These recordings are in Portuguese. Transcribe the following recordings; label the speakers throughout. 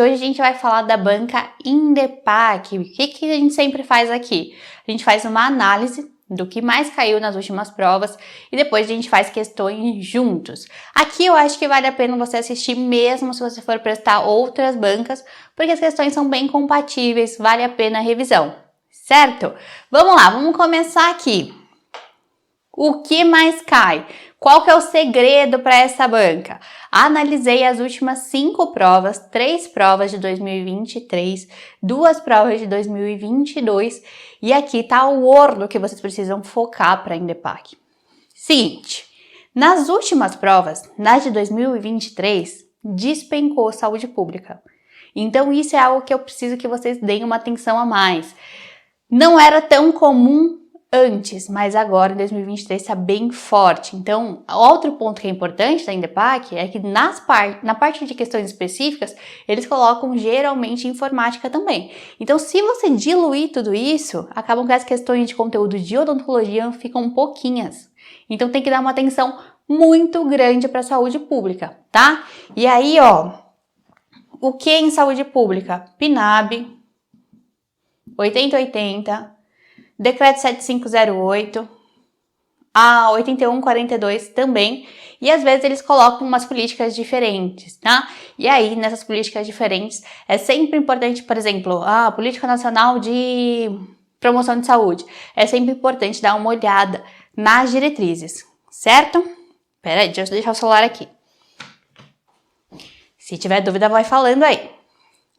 Speaker 1: hoje a gente vai falar da banca Indepac. O que a gente sempre faz aqui? A gente faz uma análise do que mais caiu nas últimas provas e depois a gente faz questões juntos. Aqui eu acho que vale a pena você assistir mesmo se você for prestar outras bancas, porque as questões são bem compatíveis, vale a pena a revisão, certo? Vamos lá, vamos começar aqui. O que mais cai? Qual que é o segredo para essa banca? Analisei as últimas 5 provas, 3 provas de 2023, 2 provas de 2022 e aqui tá o ouro que vocês precisam focar para a Indepac. Seguinte, nas últimas provas, nas de 2023, despencou saúde pública. Então isso é algo que eu preciso que vocês deem uma atenção a mais. Não era tão comum antes, mas agora em 2023 está bem forte. Então, outro ponto que é importante da Indepac é que na parte de questões específicas, eles colocam geralmente informática também. Então, se você diluir tudo isso, acabam que as questões de conteúdo de odontologia ficam pouquinhas. Então, tem que dar uma atenção muito grande para a saúde pública, tá? E aí, ó, o que em saúde pública? PNAB, 8080, Decreto 7508, a 8142 também, e às vezes eles colocam umas políticas diferentes, tá? E aí, nessas políticas diferentes, é sempre importante, por exemplo, a Política Nacional de Promoção de Saúde, é sempre importante dar uma olhada nas diretrizes, certo? Pera aí, deixa eu deixar o celular aqui. Se tiver dúvida, vai falando aí.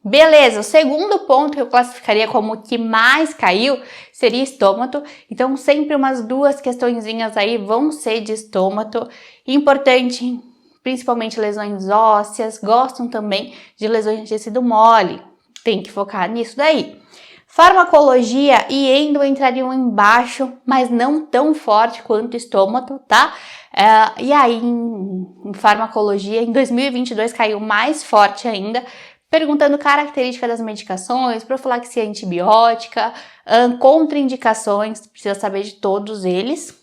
Speaker 1: Beleza, o segundo ponto que eu classificaria como o que mais caiu seria estômago. Então, sempre umas 2 questõezinhas aí vão ser de estômago. Importante, principalmente lesões ósseas, gostam também de lesões de tecido mole. Tem que focar nisso daí. Farmacologia e endo entrariam embaixo, mas não tão forte quanto estômago, tá? E aí, em farmacologia, em 2022 caiu mais forte ainda, perguntando características das medicações, profilaxia antibiótica, contraindicações, precisa saber de todos eles.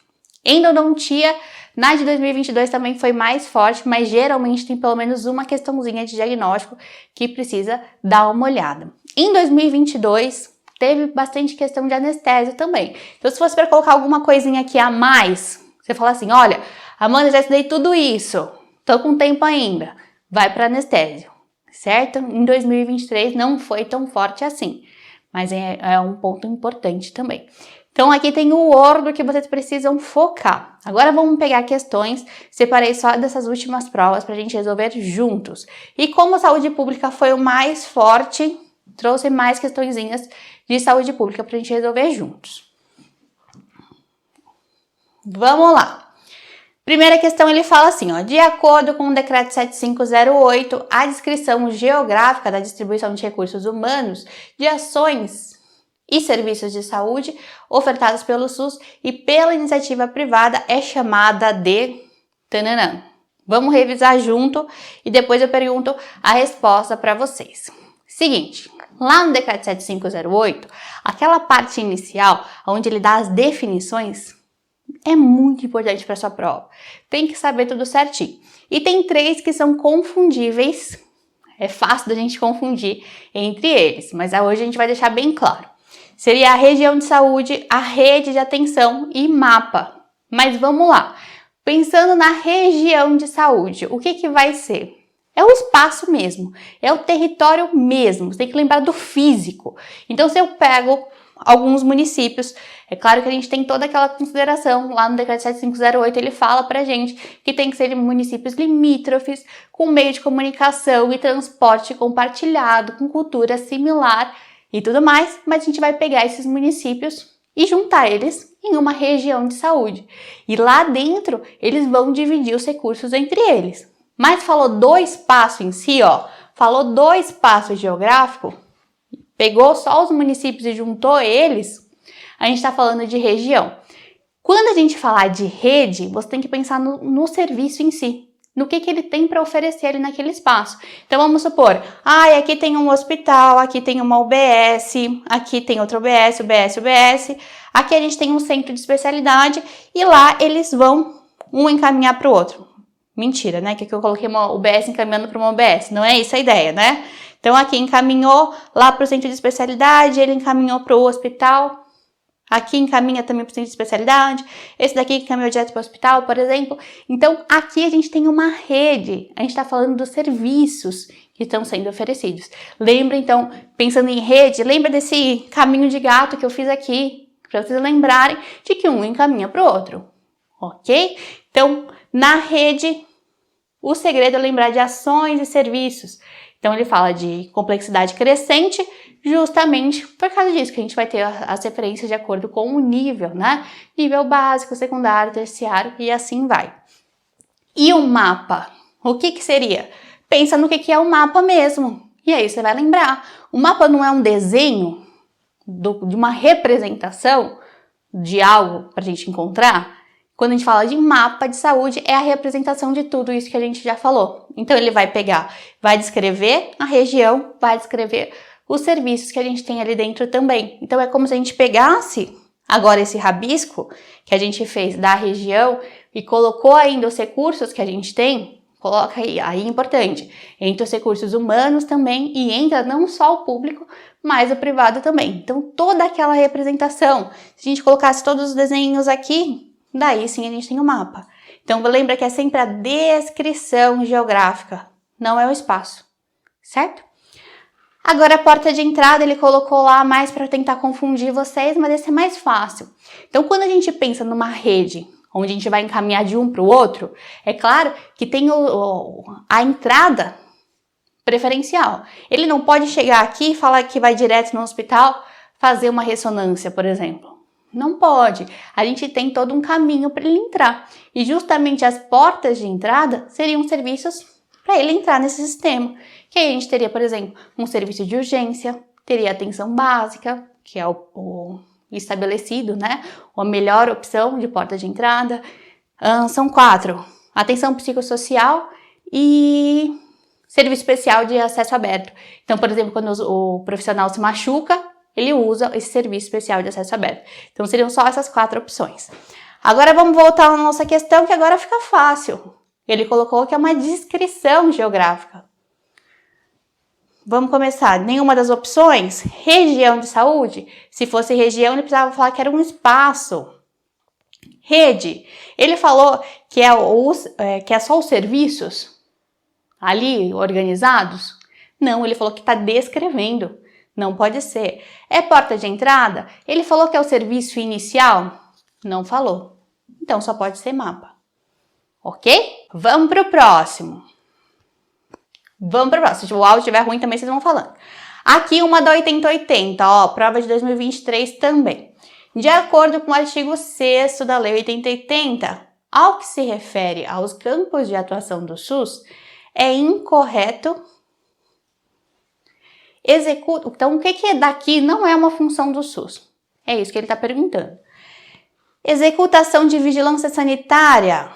Speaker 1: Endodontia, na de 2022 também foi mais forte, mas geralmente tem pelo menos uma questãozinha de diagnóstico que precisa dar uma olhada. Em 2022, teve bastante questão de anestésio também. Então, se fosse para colocar alguma coisinha aqui a mais, você fala assim, olha, Amanda, já estudei tudo isso, tô com tempo ainda, vai para anestésio. Certo? Em 2023 não foi tão forte assim, mas é um ponto importante também. Então aqui tem o ouro do que vocês precisam focar. Agora vamos pegar questões, separei só dessas últimas provas para a gente resolver juntos. E como a saúde pública foi o mais forte, trouxe mais questõezinhas de saúde pública para a gente resolver juntos. Vamos lá. Primeira questão, ele fala assim, ó, de acordo com o Decreto 7508, a descrição geográfica da distribuição de recursos humanos, de ações e serviços de saúde ofertados pelo SUS e pela iniciativa privada é chamada de... Tananã. Vamos revisar junto e depois eu pergunto a resposta para vocês. Seguinte, lá no Decreto 7508, aquela parte inicial, onde ele dá as definições, é muito importante para sua prova. Tem que saber tudo certinho. E tem 3 que são confundíveis. É fácil da gente confundir entre eles, mas hoje a gente vai deixar bem claro. Seria a região de saúde, a rede de atenção e mapa. Mas vamos lá. Pensando na região de saúde, o que vai ser? É o espaço mesmo, é o território mesmo. Você tem que lembrar do físico. Então, se eu pego alguns municípios, é claro que a gente tem toda aquela consideração, lá no Decreto 7508 ele fala pra gente que tem que ser municípios limítrofes, com meio de comunicação e transporte compartilhado, com cultura similar e tudo mais, mas a gente vai pegar esses municípios e juntar eles em uma região de saúde. E lá dentro, eles vão dividir os recursos entre eles. Mas falou do espaço em si, ó, falou do espaço geográfico, pegou só os municípios e juntou eles, a gente está falando de região. Quando a gente falar de rede, você tem que pensar no serviço em si, no que ele tem para oferecer ali naquele espaço. Então vamos supor, aqui tem um hospital, aqui tem uma UBS, aqui tem outra UBS, UBS, aqui a gente tem um centro de especialidade e lá eles vão um encaminhar para o outro. Mentira, né? Que eu coloquei uma UBS encaminhando para uma UBS. Não é isso a ideia, né? Então, aqui encaminhou lá para o centro de especialidade, ele encaminhou para o hospital. Aqui encaminha também para o centro de especialidade, esse daqui encaminhou direto para o hospital, por exemplo. Então, aqui a gente tem uma rede, a gente está falando dos serviços que estão sendo oferecidos. Lembra, então, pensando em rede, lembra desse caminho de gato que eu fiz aqui, para vocês lembrarem de que um encaminha para o outro, ok? Então, na rede, o segredo é lembrar de ações e serviços. Então, ele fala de complexidade crescente, justamente por causa disso, que a gente vai ter as referências de acordo com o nível, né? Nível básico, secundário, terciário e assim vai. E o mapa? O que seria? Pensa no que é o mapa mesmo. E aí você vai lembrar. O mapa não é um desenho de uma representação de algo para a gente encontrar? Quando a gente fala de mapa de saúde, é a representação de tudo isso que a gente já falou. Então, ele vai pegar, vai descrever a região, vai descrever os serviços que a gente tem ali dentro também. Então, é como se a gente pegasse agora esse rabisco que a gente fez da região e colocou ainda os recursos que a gente tem, coloca aí é importante, entra os recursos humanos também e entra não só o público, mas o privado também. Então, toda aquela representação, se a gente colocasse todos os desenhos aqui, daí sim a gente tem o mapa. Então, lembra que é sempre a descrição geográfica, não é o espaço, certo? Agora, a porta de entrada ele colocou lá mais para tentar confundir vocês, mas esse é mais fácil. Então, quando a gente pensa numa rede, onde a gente vai encaminhar de um para o outro, é claro que tem a entrada preferencial. Ele não pode chegar aqui e falar que vai direto no hospital fazer uma ressonância, por exemplo. Não pode. A gente tem todo um caminho para ele entrar. E justamente as portas de entrada seriam serviços para ele entrar nesse sistema. Que aí a gente teria, por exemplo, um serviço de urgência, teria atenção básica, que é o estabelecido, né? A melhor opção de porta de entrada. São 4. Atenção psicossocial e serviço especial de acesso aberto. Então, por exemplo, quando o profissional se machuca, ele usa esse serviço especial de acesso aberto. Então, seriam só essas 4 opções. Agora, vamos voltar à nossa questão, que agora fica fácil. Ele colocou que é uma descrição geográfica. Vamos começar. Nenhuma das opções? Região de saúde? Se fosse região, ele precisava falar que era um espaço. Rede. Ele falou que é só os serviços ali organizados? Não, ele falou que está descrevendo. Não pode ser. É porta de entrada? Ele falou que é o serviço inicial? Não falou. Então, só pode ser mapa. Ok? Vamos para o próximo. Se o áudio estiver ruim também, vocês vão falando. Aqui uma da 8080, ó, prova de 2023 também. De acordo com o artigo 6º da Lei 8080, ao que se refere aos campos de atuação do SUS, é incorreto Então, o que é daqui não é uma função do SUS? É isso que ele está perguntando. Executação de vigilância sanitária,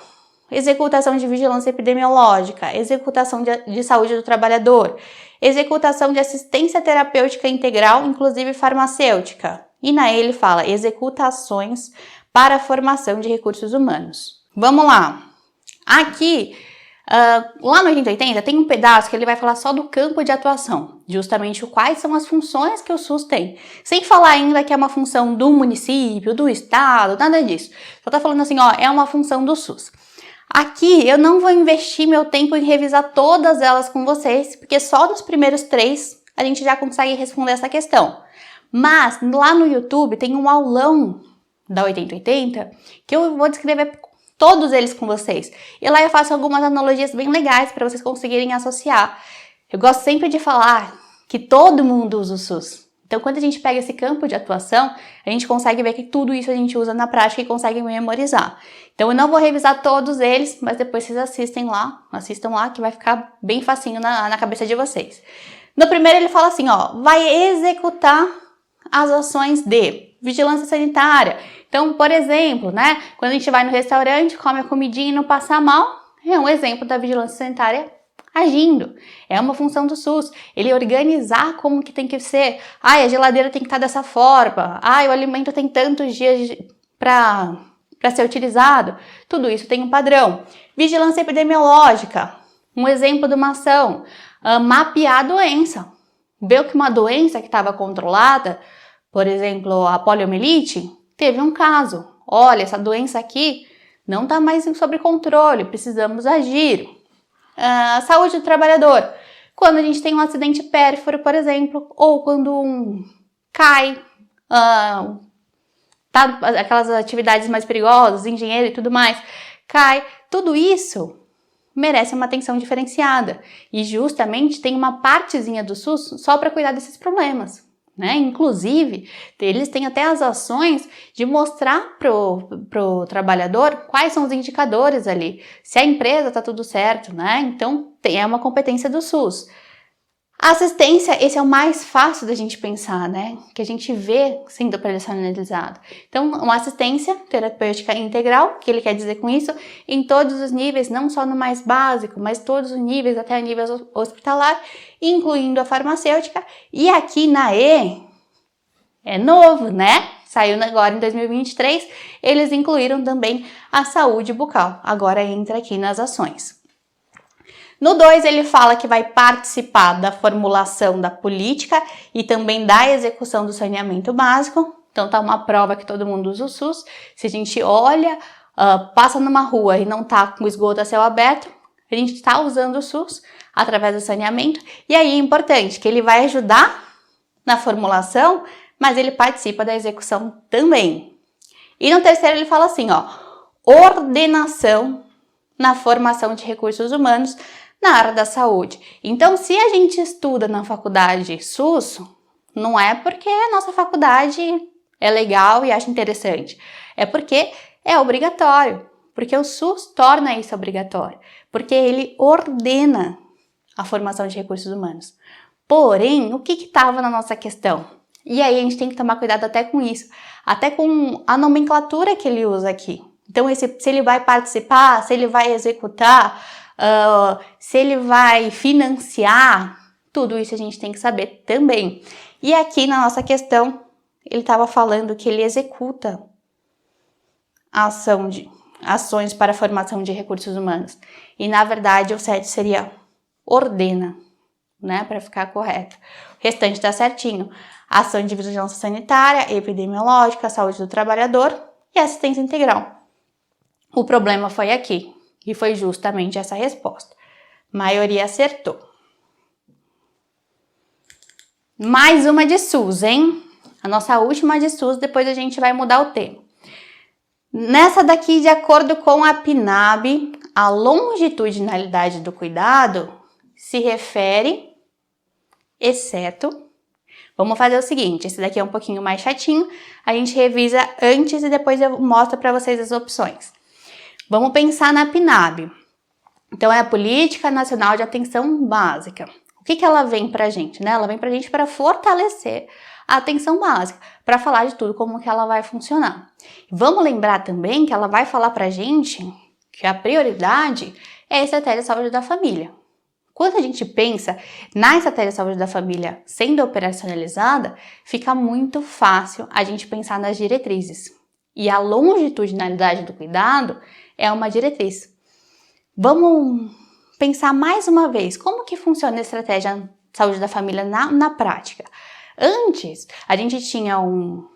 Speaker 1: executação de vigilância epidemiológica, executação de saúde do trabalhador, executação de assistência terapêutica integral, inclusive farmacêutica. E na ele fala executações para a formação de recursos humanos. Vamos lá. Aqui, lá no 8080 tem um pedaço que ele vai falar só do campo de atuação, justamente quais são as funções que o SUS tem, sem falar ainda que é uma função do município, do estado, nada disso. Só tá falando assim, ó, é uma função do SUS. Aqui eu não vou investir meu tempo em revisar todas elas com vocês, porque só nos primeiros 3 a gente já consegue responder essa questão. Mas lá no YouTube tem um aulão da 8080 que eu vou descrever todos eles com vocês. E lá eu faço algumas analogias bem legais para vocês conseguirem associar. Eu gosto sempre de falar que todo mundo usa o SUS. Então, quando a gente pega esse campo de atuação, a gente consegue ver que tudo isso a gente usa na prática e consegue memorizar. Então, eu não vou revisar todos eles, mas depois vocês assistam lá, que vai ficar bem facinho na cabeça de vocês. No primeiro, ele fala assim, ó, vai executar as ações de vigilância sanitária. Então, por exemplo, né, quando a gente vai no restaurante, come a comidinha e não passa mal, é um exemplo da vigilância sanitária agindo. É uma função do SUS. Ele organizar como que tem que ser. A geladeira tem que estar dessa forma. O alimento tem tantos dias para ser utilizado. Tudo isso tem um padrão. Vigilância epidemiológica. Um exemplo de uma ação. mapear a doença. Ver que uma doença que estava controlada, por exemplo, a poliomielite, teve um caso. Olha, essa doença aqui não está mais sob controle, precisamos agir. Saúde do trabalhador. Quando a gente tem um acidente pérfuro, por exemplo, ou quando cai, aquelas atividades mais perigosas, engenheiro e tudo mais, cai, tudo isso merece uma atenção diferenciada. E justamente tem uma partezinha do SUS só para cuidar desses problemas, né? Inclusive, eles têm até as ações de mostrar pro trabalhador quais são os indicadores ali, se a empresa está tudo certo, né? Então, é uma competência do SUS. A assistência, esse é o mais fácil da gente pensar, né? Que a gente vê sendo operacionalizado. Então, uma assistência terapêutica integral, que ele quer dizer com isso, em todos os níveis, não só no mais básico, mas todos os níveis, até a nível hospitalar, incluindo a farmacêutica. E aqui na E, é novo, né? Saiu agora em 2023, eles incluíram também a saúde bucal. Agora entra aqui nas ações. No 2, ele fala que vai participar da formulação da política e também da execução do saneamento básico. Então, tá uma prova que todo mundo usa o SUS. Se a gente olha, passa numa rua e não tá com o esgoto a céu aberto, a gente está usando o SUS através do saneamento. E aí é importante que ele vai ajudar na formulação, mas ele participa da execução também. E no 3º, ele fala assim, ordenação na formação de recursos humanos na área da saúde. Então, se a gente estuda na faculdade SUS, não é porque a nossa faculdade é legal e acha interessante, é porque é obrigatório, porque o SUS torna isso obrigatório, porque ele ordena a formação de recursos humanos. Porém, o que estava na nossa questão? E aí a gente tem que tomar cuidado até com isso, até com a nomenclatura que ele usa aqui. Então, se ele vai participar, se ele vai executar, se ele vai financiar, tudo isso a gente tem que saber também. E aqui na nossa questão, ele estava falando que ele executa a ações para a formação de recursos humanos. E na verdade o certo seria ordena, né, para ficar correto. O restante está certinho. Ação de vigilância sanitária, epidemiológica, saúde do trabalhador e assistência integral. O problema foi aqui. E foi justamente essa resposta. A maioria acertou. Mais uma de SUS, hein? A nossa última de SUS, depois a gente vai mudar o tema. Nessa daqui, de acordo com a PNAB, a longitudinalidade do cuidado se refere, exceto... Vamos fazer o seguinte, esse daqui é um pouquinho mais chatinho, a gente revisa antes e depois eu mostro para vocês as opções. Vamos pensar na PNAB. Então, é a Política Nacional de Atenção Básica. O que ela vem pra gente, né? Ela vem pra gente para fortalecer a atenção básica, para falar de tudo, como que ela vai funcionar. Vamos lembrar também que ela vai falar pra gente que a prioridade é a estratégia de saúde da família. Quando a gente pensa na estratégia de saúde da família sendo operacionalizada, fica muito fácil a gente pensar nas diretrizes. E a longitudinalidade do cuidado é uma diretriz. Vamos pensar mais uma vez, como que funciona a estratégia de saúde da família na prática? Antes, a gente tinha um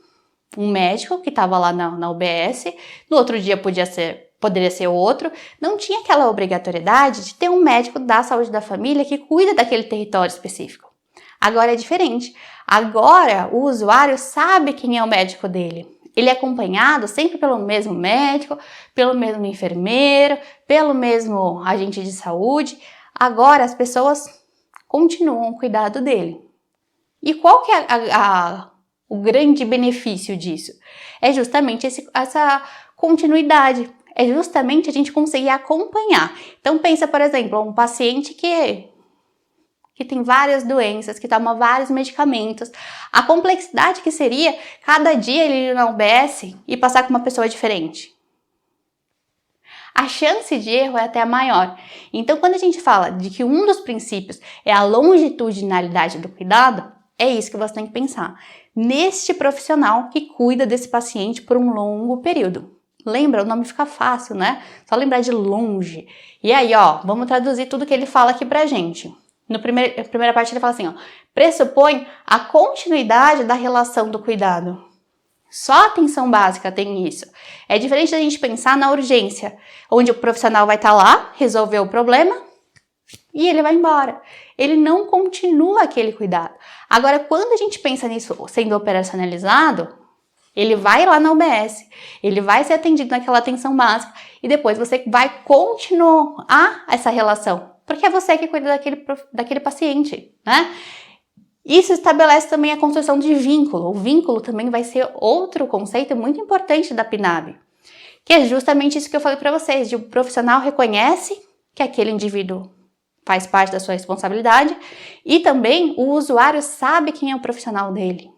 Speaker 1: médico que estava lá na UBS, no outro dia poderia ser outro, não tinha aquela obrigatoriedade de ter um médico da saúde da família que cuida daquele território específico. Agora é diferente. Agora o usuário sabe quem é o médico dele. Ele é acompanhado sempre pelo mesmo médico, pelo mesmo enfermeiro, pelo mesmo agente de saúde. Agora as pessoas continuam o cuidado dele. E qual que é o grande benefício disso? É justamente essa continuidade. É justamente a gente conseguir acompanhar. Então pensa, por exemplo, um paciente que tem várias doenças, que toma vários medicamentos. A complexidade que seria cada dia ele ir na UBS e passar com uma pessoa diferente. A chance de erro é até maior. Então, quando a gente fala de que um dos princípios é a longitudinalidade do cuidado, é isso que você tem que pensar. Neste profissional que cuida desse paciente por um longo período. Lembra? O nome fica fácil, né? Só lembrar de longe. E aí, vamos traduzir tudo que ele fala aqui pra gente. Na primeira parte ele fala assim, ó, pressupõe a continuidade da relação do cuidado. Só a atenção básica tem isso. É diferente da gente pensar na urgência, onde o profissional vai estar lá, resolver o problema e ele vai embora. Ele não continua aquele cuidado. Agora, quando a gente pensa nisso sendo operacionalizado, ele vai lá na UBS, ele vai ser atendido naquela atenção básica e depois você vai continuar essa relação, porque é você que cuida daquele paciente, né? Isso estabelece também a construção de vínculo. O vínculo também vai ser outro conceito muito importante da PNAB, que é justamente isso que eu falei para vocês, de o profissional reconhece que aquele indivíduo faz parte da sua responsabilidade e também o usuário sabe quem é o profissional dele.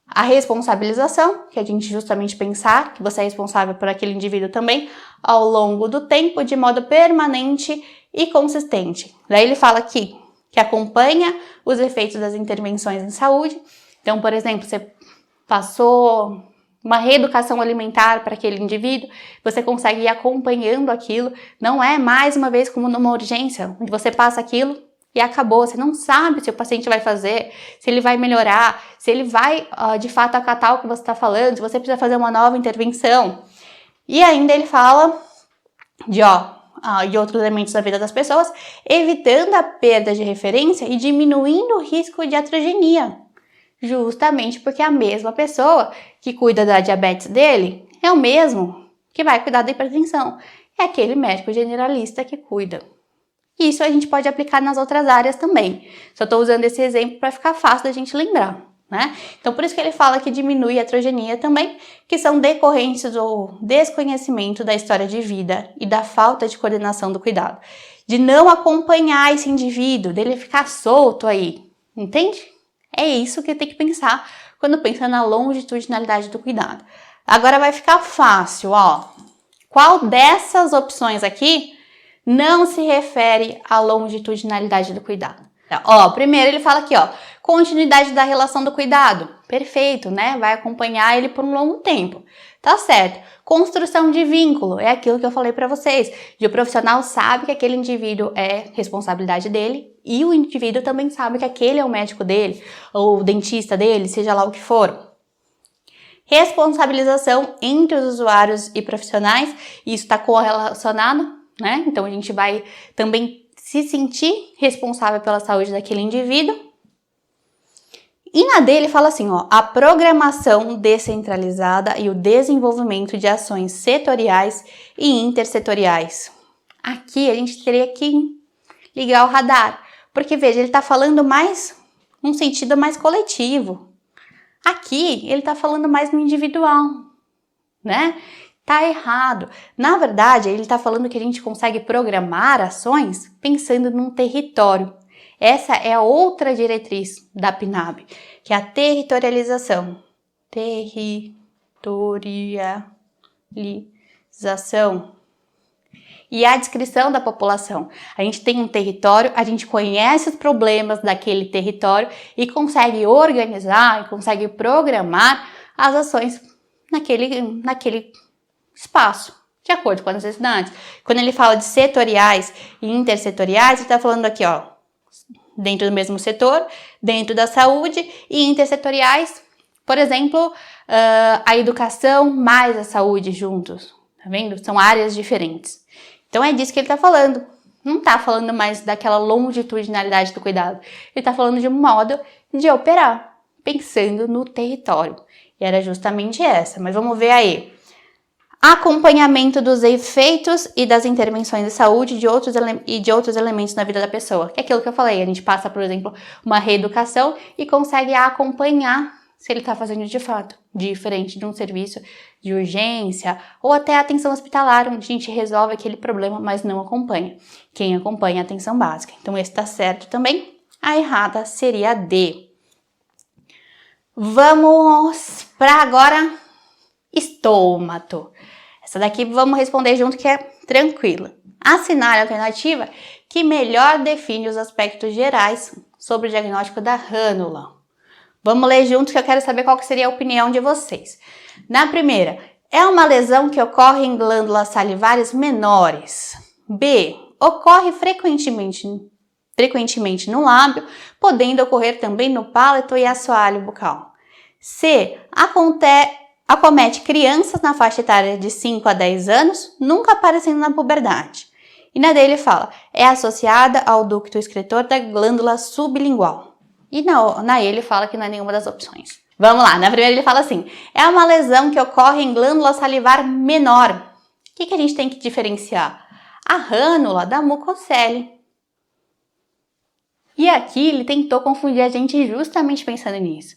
Speaker 1: A responsabilização, que é a gente justamente pensar que você é responsável por aquele indivíduo também ao longo do tempo, de modo permanente e consistente. Daí ele fala aqui que acompanha os efeitos das intervenções em saúde. Então, por exemplo, você passou uma reeducação alimentar para aquele indivíduo, você consegue ir acompanhando aquilo, não é mais uma vez como numa urgência, onde você passa aquilo e acabou, você não sabe se o paciente vai fazer, se ele vai melhorar, se ele vai de fato acatar o que você está falando, se você precisa fazer uma nova intervenção. E ainda ele fala de outros elementos da vida das pessoas, evitando a perda de referência e diminuindo o risco de iatrogenia. Justamente porque a mesma pessoa que cuida da diabetes dele é o mesmo que vai cuidar da hipertensão. É aquele médico generalista que cuida. Isso a gente pode aplicar nas outras áreas também. Só estou usando esse exemplo para ficar fácil da gente lembrar, né? Então, por isso que ele fala que diminui a iatrogenia também, que são decorrentes do desconhecimento da história de vida e da falta de coordenação do cuidado. De não acompanhar esse indivíduo, dele ficar solto aí, entende? É isso que tem que pensar quando pensa na longitudinalidade do cuidado. Agora vai ficar fácil, ó. Qual dessas opções aqui não se refere à longitudinalidade do cuidado? Ó, primeiro ele fala aqui, ó, continuidade da relação do cuidado. Perfeito, né? Vai acompanhar ele por um longo tempo. Tá certo. Construção de vínculo, é aquilo que eu falei para vocês. O profissional sabe que aquele indivíduo é responsabilidade dele e o indivíduo também sabe que aquele é o médico dele, ou o dentista dele, seja lá o que for. Responsabilização entre os usuários e profissionais, isso está correlacionado, né? Então a gente vai também se sentir responsável pela saúde daquele indivíduo. E na dele fala assim, ó, a programação descentralizada e o desenvolvimento de ações setoriais e intersetoriais. Aqui a gente teria que ligar o radar, porque veja, ele está falando mais num sentido mais coletivo. Aqui ele está falando mais no individual, né? Tá errado. Na verdade, ele está falando que a gente consegue programar ações pensando num território. Essa é a outra diretriz da PNAB, que é a territorialização. Territorialização. E a descrição da população. A gente tem um território, a gente conhece os problemas daquele território e consegue organizar e consegue programar as ações naquele espaço, de acordo com as necessidades. Quando ele fala de setoriais e intersetoriais, ele está falando aqui, ó, dentro do mesmo setor, dentro da saúde, e intersetoriais, por exemplo, a educação mais a saúde juntos, tá vendo? São áreas diferentes. Então é disso que ele está falando. Não está falando mais daquela longitudinalidade do cuidado. Ele está falando de um modo de operar, pensando no território. E era justamente essa. Mas vamos ver aí. Acompanhamento dos efeitos e das intervenções de saúde de outros elementos na vida da pessoa. Que é aquilo que eu falei. A gente passa, por exemplo, uma reeducação e consegue acompanhar se ele está fazendo de fato, diferente de um serviço de urgência ou até a atenção hospitalar, onde a gente resolve aquele problema, mas não acompanha. Quem acompanha é a atenção básica. Então, esse está certo também. A errada seria a D. Vamos para agora estômago. Essa daqui vamos responder junto, que é tranquila. Assinar a alternativa que melhor define os aspectos gerais sobre o diagnóstico da rânula. Vamos ler junto, que eu quero saber qual que seria a opinião de vocês. Na primeira, é uma lesão que ocorre em glândulas salivares menores. B, ocorre frequentemente frequentemente no lábio, podendo ocorrer também no palato e assoalho bucal. C. Acomete crianças na faixa etária de 5 a 10 anos, nunca aparecendo na puberdade. E na D ele fala, é associada ao ducto excretor da glândula sublingual. E na E ele fala que não é nenhuma das opções. Vamos lá, na primeira ele fala assim, é uma lesão que ocorre em glândula salivar menor. O que a gente tem que diferenciar? A rânula da mucocele. E aqui ele tentou confundir a gente justamente pensando nisso.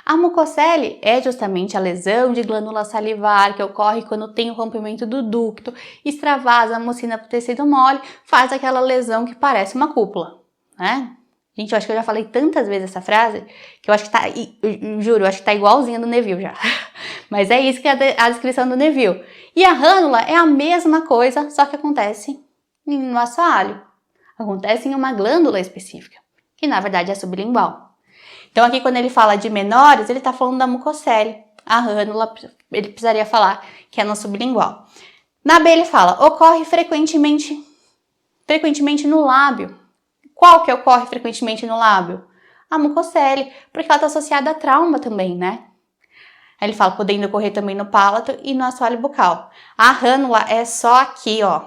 Speaker 1: A mucocele é justamente a lesão de glândula salivar que ocorre quando tem o rompimento do ducto, extravasa a mucina para o tecido mole, faz aquela lesão que parece uma cúpula, né? Gente, eu acho que eu já falei tantas vezes essa frase que eu acho que tá, juro, eu acho que tá igualzinha do Neville já. Mas é isso que é a descrição do Neville. E a rânula é a mesma coisa, só que acontece no assoalho. Acontece em uma glândula específica, que na verdade é sublingual. Então aqui quando ele fala de menores, ele está falando da mucocele. A rânula, ele precisaria falar que é no sublingual. Na B ele fala, ocorre frequentemente no lábio. Qual que ocorre frequentemente no lábio? A mucocele, porque ela está associada a trauma também, né? Aí ele fala, podendo ocorrer também no palato e no assoalho bucal. A rânula é só aqui, ó.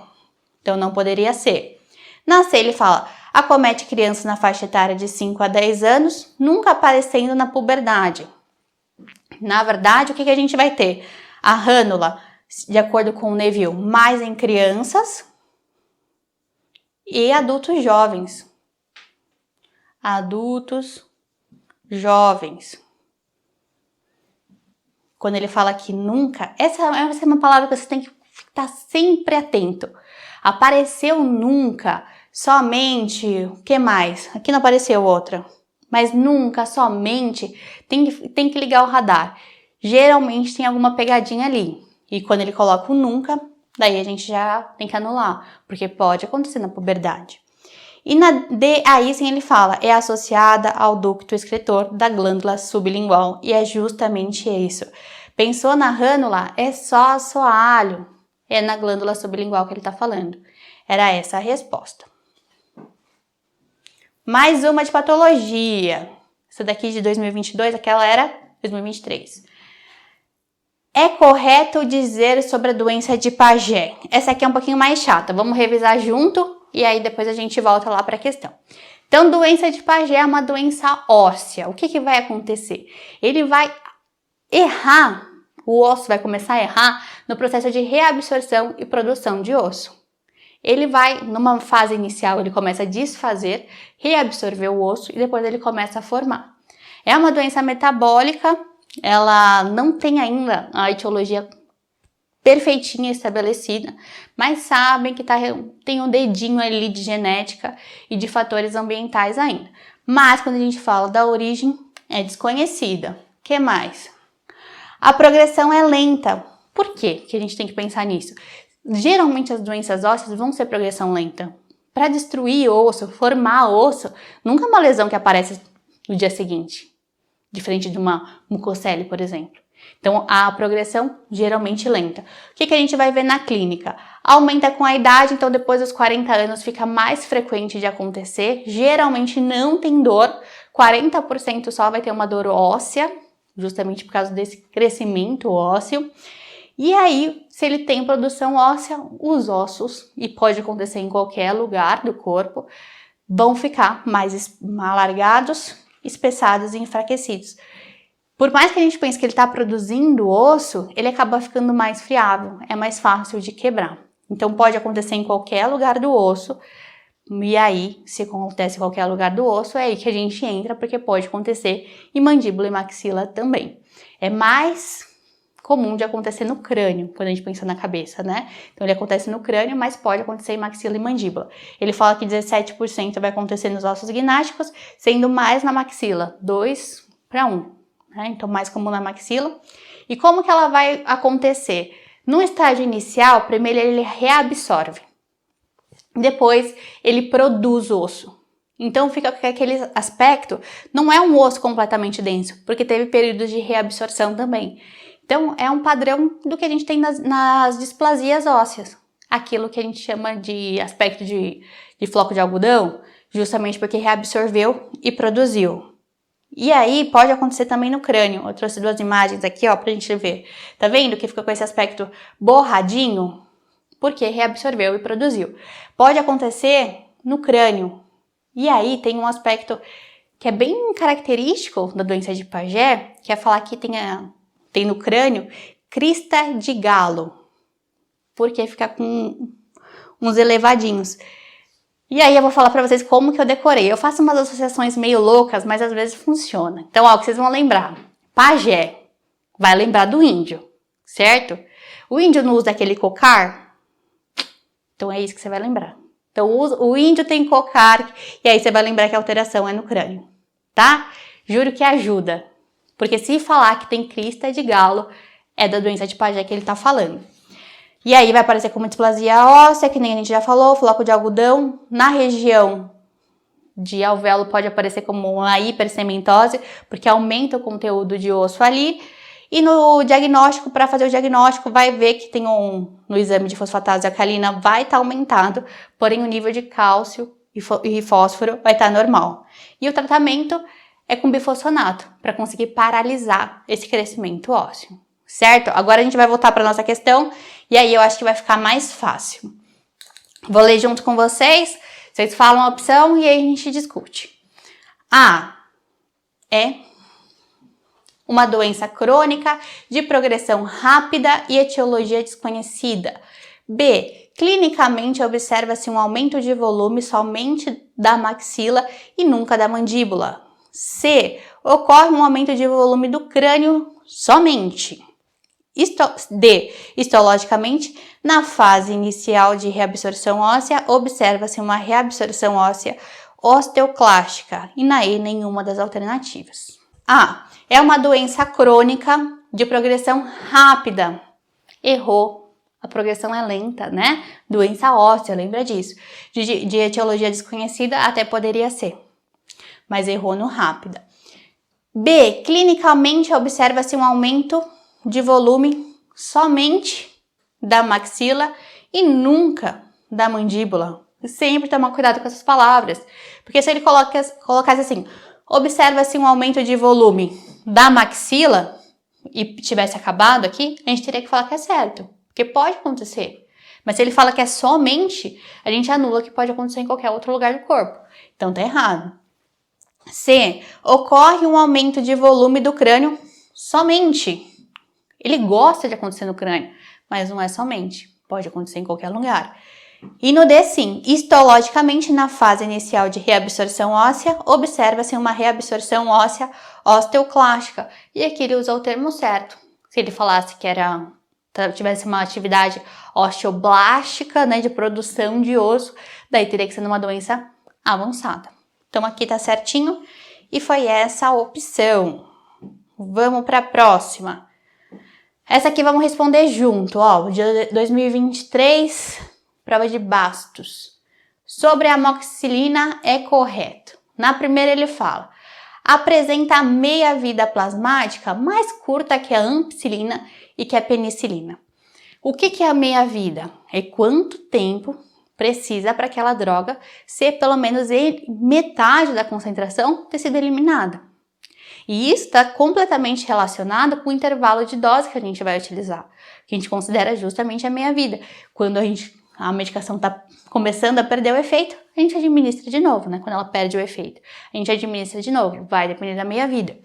Speaker 1: Então não poderia ser. Na C ele fala, acomete crianças na faixa etária de 5 a 10 anos, nunca aparecendo na puberdade. Na verdade, o que a gente vai ter? A rânula, de acordo com o Neville, mais em crianças e adultos jovens. Adultos jovens. Quando ele fala que nunca, essa é uma palavra que você tem que estar sempre atento. Apareceu nunca, somente, o que mais? Aqui não apareceu outra. Mas nunca, somente, tem que ligar o radar. Geralmente tem alguma pegadinha ali. E quando ele coloca o nunca, daí a gente já tem que anular, porque pode acontecer na puberdade. E na D, aí sim ele fala, é associada ao ducto excretor da glândula sublingual. E é justamente isso. Pensou na rânula? É só assoalho. É na glândula sublingual que ele está falando. Era essa a resposta. Mais uma de patologia. Essa daqui de 2022, aquela era 2023. É correto dizer sobre a doença de Paget? Essa aqui é um pouquinho mais chata. Vamos revisar junto e aí depois a gente volta lá para a questão. Então, doença de Paget é uma doença óssea. O que vai acontecer? Ele vai errar, o osso vai começar a errar no processo de reabsorção e produção de osso. Ele vai, numa fase inicial, ele começa a desfazer, reabsorver o osso e depois ele começa a formar. É uma doença metabólica, ela não tem ainda a etiologia perfeitinha estabelecida, mas sabem que tem um dedinho ali de genética e de fatores ambientais ainda. Mas quando a gente fala da origem, é desconhecida. O que mais? A progressão é lenta. Por quê que a gente tem que pensar nisso? Geralmente as doenças ósseas vão ser progressão lenta. Para destruir osso, formar osso, nunca é uma lesão que aparece no dia seguinte, diferente de uma mucocele, por exemplo. Então, a progressão geralmente lenta. O que a gente vai ver na clínica? Aumenta com a idade, então depois dos 40 anos fica mais frequente de acontecer. Geralmente não tem dor, 40% só vai ter uma dor óssea, justamente por causa desse crescimento ósseo. E aí, se ele tem produção óssea, os ossos, e pode acontecer em qualquer lugar do corpo, vão ficar mais alargados, espessados e enfraquecidos. Por mais que a gente pense que ele está produzindo osso, ele acaba ficando mais friável, é mais fácil de quebrar. Então pode acontecer em qualquer lugar do osso, e aí, se acontece em qualquer lugar do osso, é aí que a gente entra, porque pode acontecer em mandíbula e maxila também. É mais comum de acontecer no crânio, quando a gente pensa na cabeça, né? Então ele acontece no crânio, mas pode acontecer em maxila e mandíbula. Ele fala que 17% vai acontecer nos ossos gnáticos, sendo mais na maxila, 2 para 1. Então, mais comum na maxila. E como que ela vai acontecer? No estágio inicial, primeiro ele reabsorve. Depois, ele produz osso. Então, fica com aquele aspecto, não é um osso completamente denso, porque teve períodos de reabsorção também. Então, é um padrão do que a gente tem nas displasias ósseas. Aquilo que a gente chama de aspecto de floco de algodão, justamente porque reabsorveu e produziu. E aí pode acontecer também no crânio. Eu trouxe 2 imagens aqui, ó, pra gente ver. Tá vendo que fica com esse aspecto borradinho? Porque reabsorveu e produziu. Pode acontecer no crânio. E aí tem um aspecto que é bem característico da doença de Paget, que é falar que tem no crânio crista de galo. Porque fica com uns elevadinhos. E aí eu vou falar pra vocês como que eu decorei. Eu faço umas associações meio loucas, mas às vezes funciona. Então, ó, o que vocês vão lembrar. Pajé, vai lembrar do índio, certo? O índio não usa aquele cocar? Então é isso que você vai lembrar. Então o índio tem cocar, e aí você vai lembrar que a alteração é no crânio, tá? Juro que ajuda. Porque se falar que tem crista de galo, é da doença de Pajé que ele tá falando. E aí vai aparecer como displasia óssea, que nem a gente já falou, floco de algodão. Na região de alvéolo pode aparecer como uma hipercementose, porque aumenta o conteúdo de osso ali. E no diagnóstico, para fazer o diagnóstico, vai ver que tem no exame de fosfatase alcalina vai estar aumentado, porém o nível de cálcio e fósforo vai estar normal. E o tratamento é com bifosfonato, para conseguir paralisar esse crescimento ósseo. Certo? Agora a gente vai voltar para nossa questão e aí eu acho que vai ficar mais fácil. Vou ler junto com vocês, vocês falam a opção e aí a gente discute. A é uma doença crônica de progressão rápida e etiologia desconhecida. B, clinicamente observa-se um aumento de volume somente da maxila e nunca da mandíbula. C, ocorre um aumento de volume do crânio somente. D. Histologicamente, na fase inicial de reabsorção óssea, observa-se uma reabsorção óssea osteoclástica e na E nenhuma das alternativas. A. É uma doença crônica de progressão rápida. Errou. A progressão é lenta, né? Doença óssea, lembra disso. De etiologia desconhecida até poderia ser, mas errou no rápida. B. Clinicamente observa-se um aumento de volume somente da maxila e nunca da mandíbula. Sempre tomar cuidado com essas palavras, porque se ele colocasse assim, observa-se um aumento de volume da maxila e tivesse acabado aqui, a gente teria que falar que é certo, porque pode acontecer. Mas se ele fala que é somente, a gente anula que pode acontecer em qualquer outro lugar do corpo. Então tá errado. C. Ocorre um aumento de volume do crânio somente. Ele gosta de acontecer no crânio, mas não é somente. Pode acontecer em qualquer lugar. E no D, sim, histologicamente, na fase inicial de reabsorção óssea, observa-se uma reabsorção óssea osteoclástica. E aqui ele usou o termo certo. Se ele falasse que tivesse uma atividade osteoblástica, né, de produção de osso, daí teria que ser uma doença avançada. Então aqui tá certinho e foi essa a opção. Vamos para a próxima. Essa aqui vamos responder junto, ó, de 2023, prova de Bastos. Sobre a amoxicilina é correto. Na primeira ele fala, apresenta a meia-vida plasmática mais curta que a ampicilina e que a penicilina. O que é a meia-vida? É quanto tempo precisa para aquela droga ser pelo menos metade da concentração ter sido eliminada. E isso está completamente relacionado com o intervalo de dose que a gente vai utilizar, que a gente considera justamente a meia-vida. Quando a medicação está começando a perder o efeito, a gente administra de novo, né? Quando ela perde o efeito, a gente administra de novo, vai depender da meia-vida.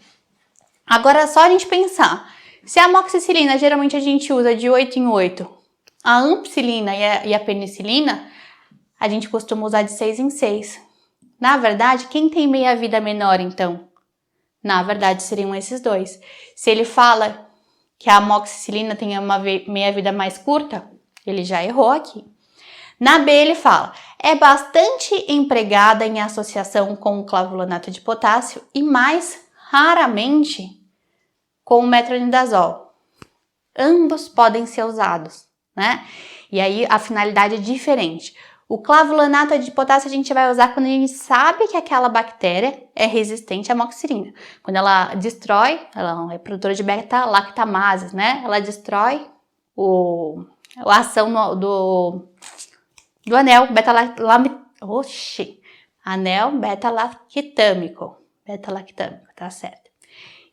Speaker 1: Agora é só a gente pensar, se a amoxicilina geralmente a gente usa de 8 em 8, a ampicilina e a penicilina, a gente costuma usar de 6 em 6. Na verdade, quem tem meia-vida menor então? Na verdade, seriam esses dois. Se ele fala que a amoxicilina tem uma meia-vida mais curta, ele já errou aqui. Na B, ele fala, é bastante empregada em associação com o clavulanato de potássio e mais raramente com o metronidazol. Ambos podem ser usados, né? E aí a finalidade é diferente. O clavulanato de potássio a gente vai usar quando a gente sabe que aquela bactéria é resistente à amoxicilina. Quando ela destrói, ela é produtora de beta-lactamases, né? Ela destrói a ação do anel Anel beta-lactâmico. Beta-lactâmico, tá certo.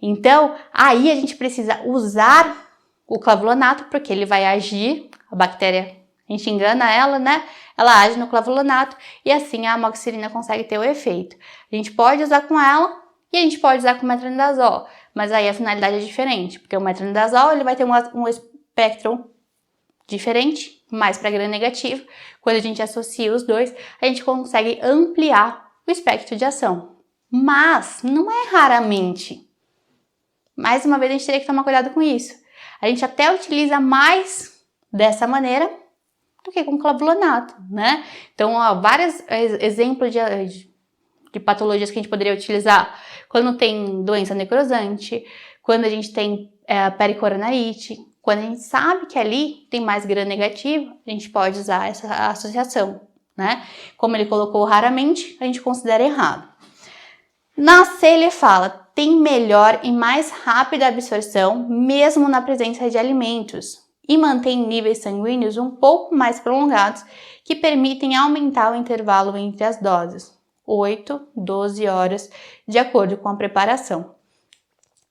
Speaker 1: Então, aí a gente precisa usar o clavulonato, porque ele vai agir, a bactéria, a gente engana ela, né? Ela age no clavulonato e assim a amoxicilina consegue ter o efeito. A gente pode usar com ela e a gente pode usar com o metronidazol, mas aí a finalidade é diferente, porque o metronidazol ele vai ter um espectro diferente, mais para gram negativo. Quando a gente associa os dois, a gente consegue ampliar o espectro de ação. Mas não é raramente. Mais uma vez, a gente teria que tomar cuidado com isso. A gente até utiliza mais dessa maneira do que com clavulonato, né? Então, vários exemplos de patologias que a gente poderia utilizar quando tem doença necrosante, quando a gente tem pericoronarite, quando a gente sabe que ali tem mais gram negativo, a gente pode usar essa associação, né? Como ele colocou raramente, a gente considera errado. Na C ele fala, tem melhor e mais rápida absorção, mesmo na presença de alimentos, e mantém níveis sanguíneos um pouco mais prolongados, que permitem aumentar o intervalo entre as doses, 8, 12 horas, de acordo com a preparação.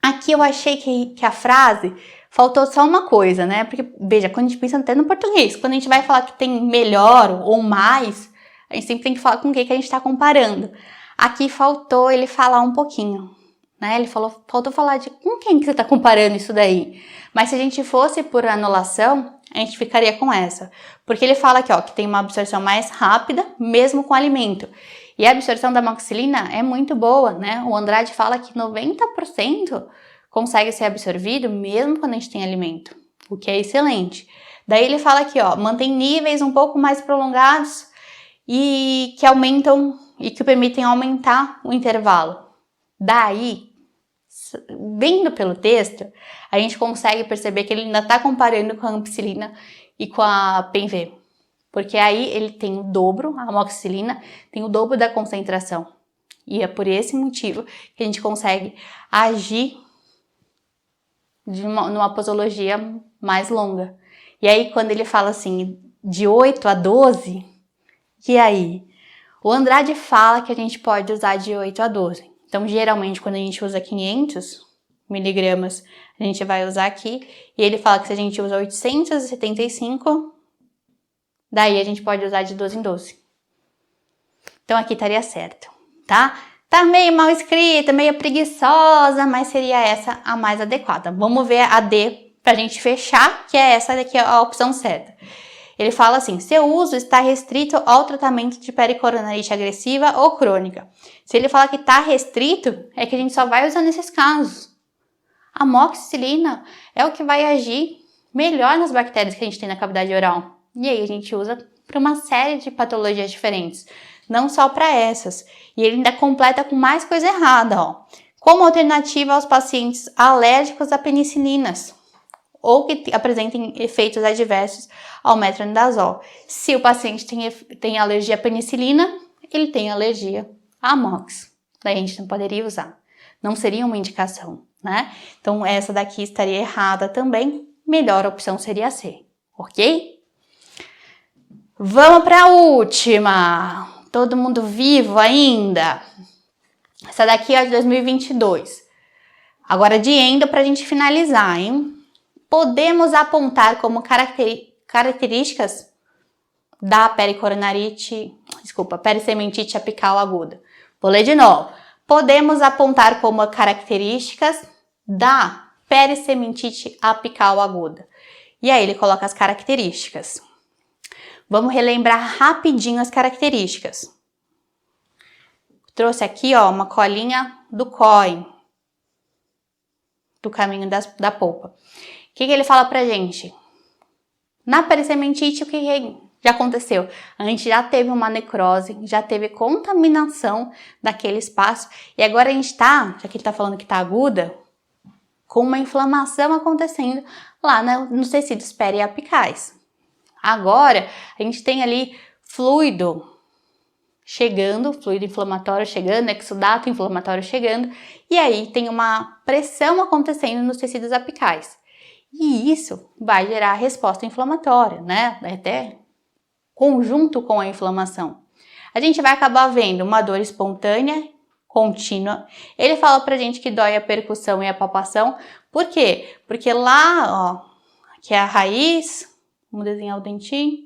Speaker 1: Aqui eu achei que a frase faltou só uma coisa, né? Porque, veja, quando a gente pensa até no português, quando a gente vai falar que tem melhor ou mais, a gente sempre tem que falar com o que a gente está comparando. Aqui faltou ele falar um pouquinho, né? Ele faltou falar de com quem que você está comparando isso daí. Mas se a gente fosse por anulação, a gente ficaria com essa. Porque ele fala aqui, ó, que tem uma absorção mais rápida, mesmo com alimento. E a absorção da amoxicilina é muito boa, né? O Andrade fala que 90% consegue ser absorvido mesmo quando a gente tem alimento, o que é excelente. Daí ele fala aqui, ó, mantém níveis um pouco mais prolongados e que aumentam e que permitem aumentar o intervalo. Daí, vendo pelo texto, a gente consegue perceber que ele ainda está comparando com a ampicilina e com a PenV. Porque aí ele tem o dobro, a amoxicilina tem o dobro da concentração. E é por esse motivo que a gente consegue agir numa posologia mais longa. E aí quando ele fala assim, de 8 a 12, e aí? O Andrade fala que a gente pode usar de 8 a 12. Então geralmente quando a gente usa 500 miligramas, a gente vai usar aqui. E ele fala que se a gente usa 875, daí a gente pode usar de 12 em 12. Então aqui estaria certo, tá? Tá meio mal escrita, meio preguiçosa, mas seria essa a mais adequada. Vamos ver a D pra gente fechar, que é essa daqui a opção certa. Ele fala assim, seu uso está restrito ao tratamento de pericoronarite agressiva ou crônica. Se ele falar que está restrito, é que a gente só vai usar nesses casos. A amoxicilina é o que vai agir melhor nas bactérias que a gente tem na cavidade oral. E aí a gente usa para uma série de patologias diferentes, não só para essas. E ele ainda completa com mais coisa errada, ó. Como alternativa aos pacientes alérgicos a penicilinas ou que apresentem efeitos adversos ao metronidazol. Se o paciente tem alergia à penicilina, ele tem alergia à amox. Daí a gente não poderia usar. Não seria uma indicação, né? Então essa daqui estaria errada também. Melhor opção seria a C, ok? Vamos para a última. Todo mundo vivo ainda? Essa daqui é de 2022. Agora de endo para a gente finalizar, hein? Podemos apontar como características da pericementite apical aguda. Vou ler de novo. Podemos apontar como características da pericementite apical aguda. E aí ele coloca as características. Vamos relembrar rapidinho as características. Trouxe aqui, ó, uma colinha do COI, do caminho da polpa. O que ele fala pra gente? Na pericementite, o que já aconteceu? A gente já teve uma necrose, já teve contaminação daquele espaço e agora a gente tá, já que ele tá falando que tá aguda, com uma inflamação acontecendo lá nos tecidos periapicais. Agora, a gente tem ali fluido chegando, fluido inflamatório chegando, exudato inflamatório chegando, e aí tem uma pressão acontecendo nos tecidos apicais. E isso vai gerar resposta inflamatória, né? Até conjunto com a inflamação. a gente vai acabar vendo uma dor espontânea, contínua. Ele fala pra gente que dói a percussão e a palpação. Por quê? Porque lá, ó, que é a raiz, vamos desenhar o dentinho.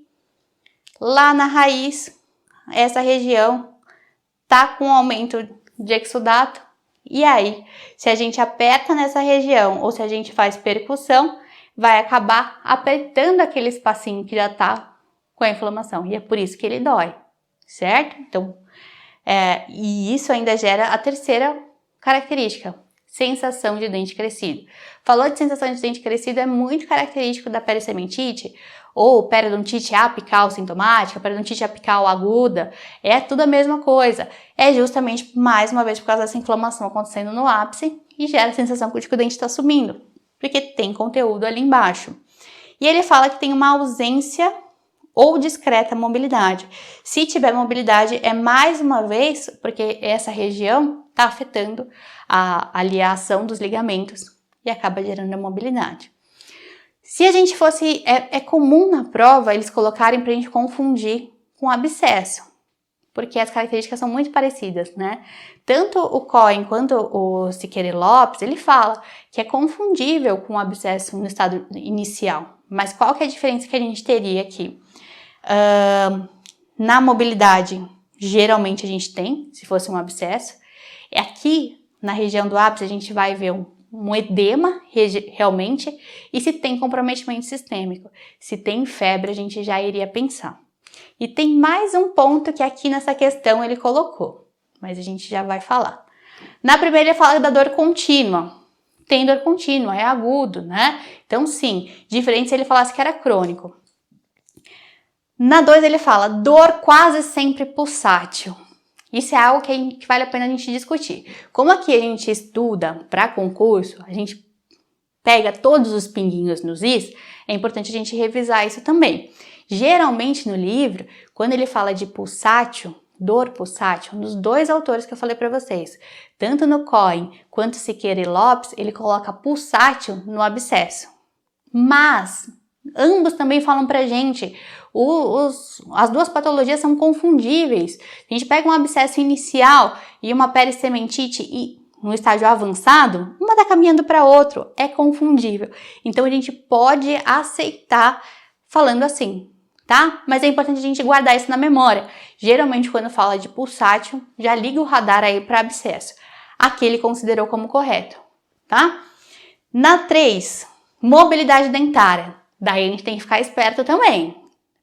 Speaker 1: Lá na raiz, essa região tá com aumento de exudato. E aí, se a gente aperta nessa região ou se a gente faz percussão, vai acabar apertando aquele espacinho que já tá com a inflamação. E é por isso que ele dói, certo? Então, e isso ainda gera a terceira característica, sensação de dente crescido. Falou de sensação de dente crescido, é muito característico da pericementite ou periodontite apical sintomática, periodontite apical aguda, é tudo a mesma coisa. É justamente, mais uma vez, por causa dessa inflamação acontecendo no ápice e gera a sensação de que o dente está sumindo, porque tem conteúdo ali embaixo. E ele fala que tem uma ausência ou discreta mobilidade. Se tiver mobilidade, é mais uma vez porque essa região está afetando a ação dos ligamentos e acaba gerando a mobilidade. Se a gente fosse, é comum na prova eles colocarem para a gente confundir com abscesso, porque as características são muito parecidas, né? Tanto o Cohen quanto o Siqueira e Lopes, ele fala que é confundível com o abscesso no estado inicial. Mas qual que é a diferença que a gente teria aqui? Na mobilidade, geralmente a gente tem, se fosse um abscesso. Aqui, na região do ápice, a gente vai ver um edema realmente, e se tem comprometimento sistêmico. Se tem febre, a gente já iria pensar. E tem mais um ponto que aqui nessa questão ele colocou, mas a gente já vai falar. Na primeira ele fala da dor contínua. Tem dor contínua, é agudo, né? Então sim, diferente se ele falasse que era crônico. Na 2 ele fala dor quase sempre pulsátil. Isso é algo que vale a pena a gente discutir. Como aqui a gente estuda para concurso, a gente pega todos os pinguinhos nos is, é importante a gente revisar isso também. Geralmente no livro, quando ele fala de pulsátil, dor pulsátil, nos dois autores que eu falei para vocês, tanto no Cohen quanto Siqueira e Lopes, ele coloca pulsátil no abscesso. Mas ambos também falam pra gente, as duas patologias são confundíveis. A gente pega um abscesso inicial e uma pericementite e no estágio avançado, uma tá caminhando para outro, é confundível. Então a gente pode aceitar falando assim, tá? Mas é importante a gente guardar isso na memória. Geralmente quando fala de pulsátil, já liga o radar aí para abscesso. Aqui ele considerou como correto, tá? Na 3, mobilidade dentária. Daí a gente tem que ficar esperto também.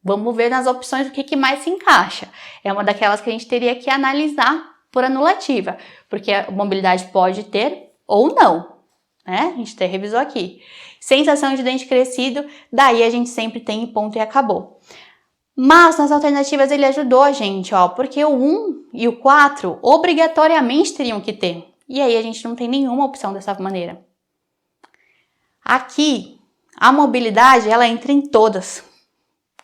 Speaker 1: Vamos ver nas opções o que mais se encaixa. É uma daquelas que a gente teria que analisar por anulativa, porque a mobilidade pode ter ou não, né? A gente até revisou aqui. Sensação de dente crescido, daí a gente sempre tem ponto e acabou. Mas nas alternativas ele ajudou a gente, ó, porque o 1 e o 4 obrigatoriamente teriam que ter. E aí a gente não tem nenhuma opção dessa maneira. Aqui, a mobilidade, ela entra em todas.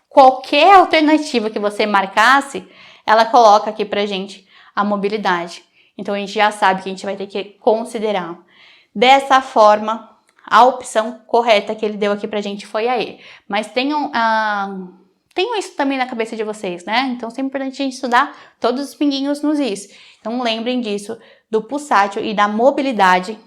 Speaker 1: Qualquer alternativa que você marcasse, ela coloca aqui pra gente a mobilidade. Então, a gente já sabe que a gente vai ter que considerar. Dessa forma, a opção correta que ele deu aqui pra gente foi a E. Mas tenham isso também na cabeça de vocês, né? Então, sempre é importante a gente estudar todos os pinguinhos nos is. Então, lembrem disso, do pulsátil e da mobilidade,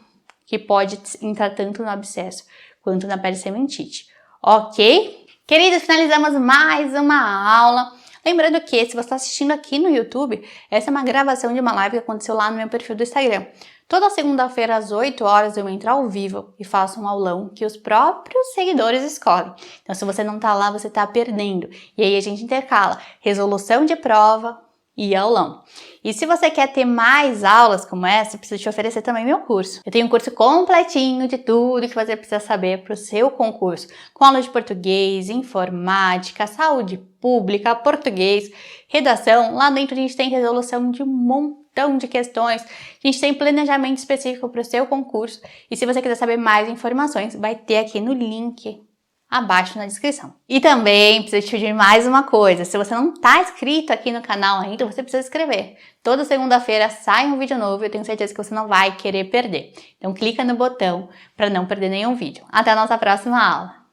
Speaker 1: que pode entrar tanto no abscesso quanto na pericementite. Ok? Queridos, finalizamos mais uma aula. Lembrando que, se você está assistindo aqui no YouTube, essa é uma gravação de uma live que aconteceu lá no meu perfil do Instagram. Toda segunda-feira, às 8 horas, eu entro ao vivo e faço um aulão que os próprios seguidores escolhem. Então, se você não está lá, você está perdendo. E aí a gente intercala resolução de prova e aulão. E se você quer ter mais aulas como essa, eu preciso te oferecer também meu curso. Eu tenho um curso completinho de tudo que você precisa saber para o seu concurso, com aula de português, informática, saúde pública, português, redação. Lá dentro a gente tem resolução de um montão de questões, a gente tem planejamento específico para o seu concurso. E se você quiser saber mais informações, vai ter aqui no link abaixo na descrição. E também preciso te pedir mais uma coisa, se você não está inscrito aqui no canal ainda, você precisa se inscrever. Toda segunda-feira sai um vídeo novo e eu tenho certeza que você não vai querer perder. Então clica no botão para não perder nenhum vídeo. Até a nossa próxima aula!